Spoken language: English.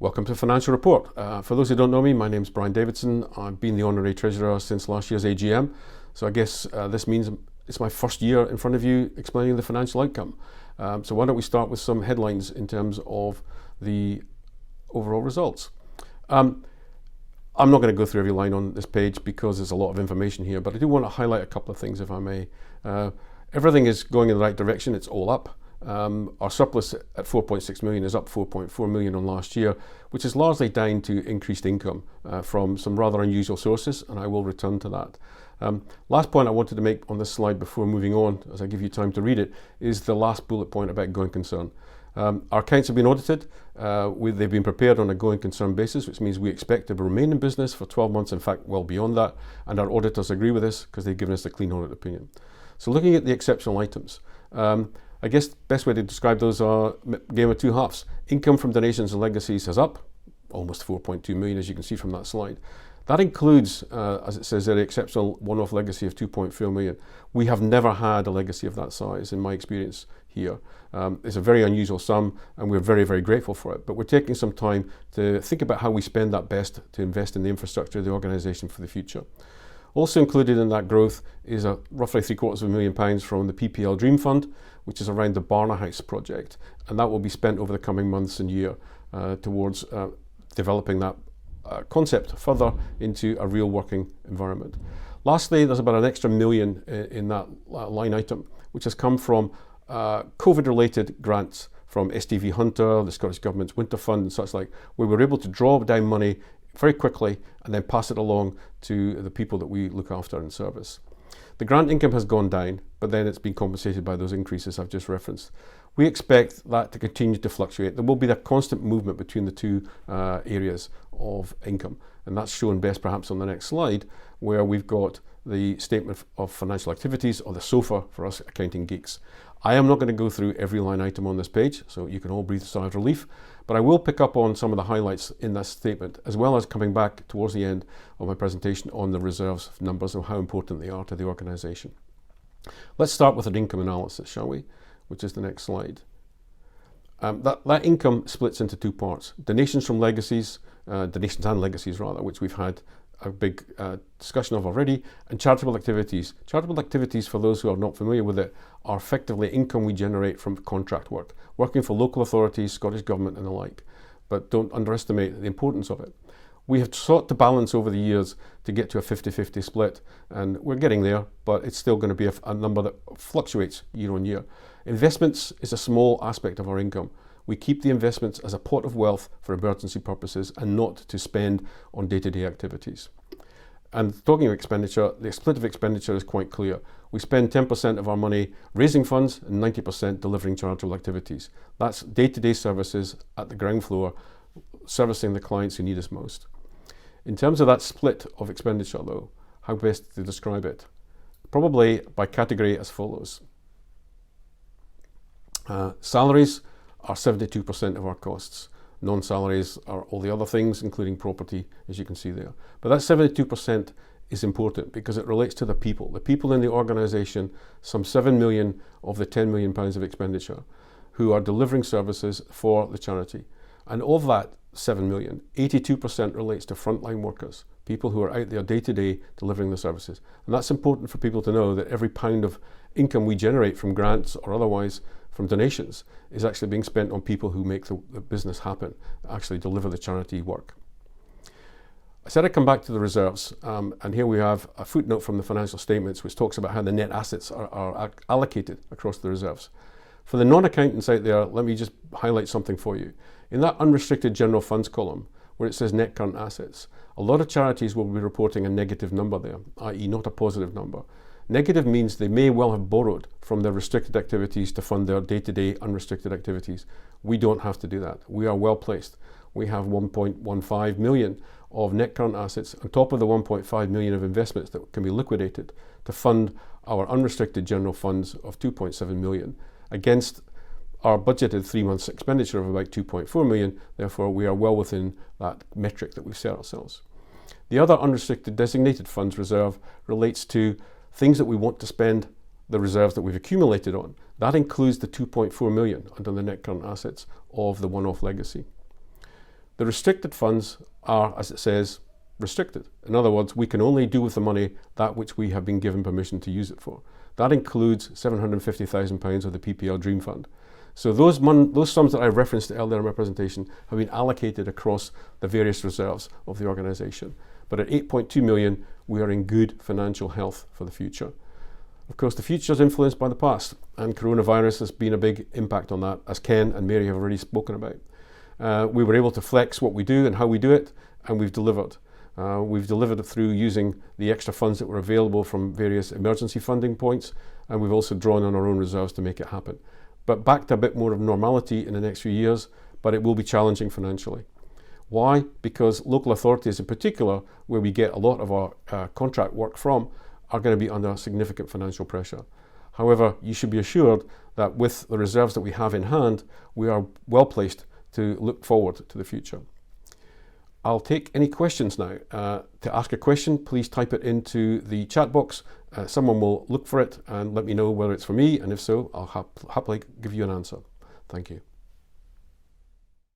Welcome to Financial Report. For those who don't know me, my name's Brian Davidson. I've been the Honorary Treasurer since last year's AGM. So I guess this means it's my first year in front of you explaining the financial outcome. So why don't we start with some headlines in terms of the overall results. I'm not going to go through every line on this page because there's a lot of information here, but I do want to highlight a couple of things if I may. Everything is going in the right direction. It's all up. Our surplus at 4.6 million is up 4.4 million on last year, which is largely down to increased income from some rather unusual sources, and I will return to that. Last point I wanted to make on this slide before moving on, as I give you time to read it, is the last bullet point about going concern. Our accounts have been audited. They've been prepared on a going concern basis, which means we expect to remain in business for 12 months, in fact, well beyond that, and our auditors agree with this because they've given us a clean audit opinion. So looking at the exceptional items, I guess the best way to describe those are game of two halves. Income from donations and legacies is up, almost 4.2 million, as you can see from that slide. That includes, as it says there, the exceptional one-off legacy of 2.4 million. We have never had a legacy of that size in my experience here. It's a very unusual sum, and we're very, very grateful for it. But we're taking some time to think about how we spend that best to invest in the infrastructure of the organisation for the future. Also included in that growth is a roughly £750,000 from the PPL Dream Fund, which is around the Barna House project, and that will be spent over the coming months and year towards developing that concept further into a real working environment. Lastly, there's about an extra £1 million in that line item, which has come from COVID-related grants from STV Hunter, the Scottish Government's Winter Fund and such like, where we're able to draw down money very quickly and then pass it along to the people that we look after and service. The grant income has gone down, but then it's been compensated by those increases I've just referenced. We expect that to continue to fluctuate. There will be that constant movement between the two areas of income, and that's shown best perhaps on the next slide, where we've got the statement of financial activities, or the SOFA for us accounting geeks. I am not going to go through every line item on this page, so you can all breathe a sigh of relief, but I will pick up on some of the highlights in this statement, as well as coming back towards the end of my presentation on the reserves numbers and how important they are to the organisation. Let's start with an income analysis, shall we? Which is the next slide. That income splits into two parts. Donations and legacies, which we've had a big discussion of already, and charitable activities. Charitable activities, for those who are not familiar with it, are effectively income we generate from contract work, working for local authorities, Scottish Government and the like. But don't underestimate the importance of it. We have sought to balance over the years to get to a 50-50 split, and we're getting there, but it's still going to be a number that fluctuates year on year. Investments is a small aspect of our income. We keep the investments as a pot of wealth for emergency purposes and not to spend on day-to-day activities. And talking of expenditure, the split of expenditure is quite clear. We spend 10% of our money raising funds and 90% delivering charitable activities. That's day-to-day services at the ground floor, servicing the clients who need us most. In terms of that split of expenditure though, how best to describe it? Probably by category as follows. Salaries are 72% of our costs. Non-salaries are all the other things, including property, as you can see there. But that 72% is important because it relates to the people in the organisation, some 7 million of the £10 million of expenditure, who are delivering services for the charity. And of that 7 million, 82% relates to frontline workers, people who are out there day to day delivering the services. And that's important for people to know, that every pound of income we generate from grants or otherwise from donations is actually being spent on people who make the business happen, actually deliver the charity work. I said I'd come back to the reserves, and here we have a footnote from the financial statements which talks about how the net assets are allocated across the reserves. For the non-accountants out there, let me just highlight something for you. In that unrestricted general funds column, where it says net current assets, a lot of charities will be reporting a negative number there, i.e. not a positive number. Negative means they may well have borrowed from their restricted activities to fund their day-to-day unrestricted activities. We don't have to do that. We are well placed. We have 1.15 million of net current assets on top of the 1.5 million of investments that can be liquidated to fund our unrestricted general funds of 2.7 million against our budgeted 3 months expenditure of about 2.4 million. Therefore, we are well within that metric that we've set ourselves. The other unrestricted designated funds reserve relates to things that we want to spend the reserves that we've accumulated on. That includes the 2.4 million under the net current assets of the one-off legacy. The restricted funds are, as it says, restricted. In other words, we can only do with the money that which we have been given permission to use it for. That includes £750,000 of the PPL Dream Fund. So those sums that I referenced earlier in my presentation have been allocated across the various reserves of the organisation. But at 8.2 million, we are in good financial health for the future. Of course, the future is influenced by the past, and coronavirus has been a big impact on that, as Ken and Mary have already spoken about. We were able to flex what we do and how we do it, and we've delivered. We've delivered it through using the extra funds that were available from various emergency funding points, and we've also drawn on our own reserves to make it happen. But back to a bit more of normality in the next few years, but it will be challenging financially. Why? Because local authorities in particular, where we get a lot of our contract work from, are going to be under significant financial pressure. However, you should be assured that with the reserves that we have in hand, we are well placed to look forward to the future. I'll take any questions now. To ask a question, please type it into the chat box. Someone will look for it and let me know whether it's for me, and if so, I'll happily give you an answer. Thank you.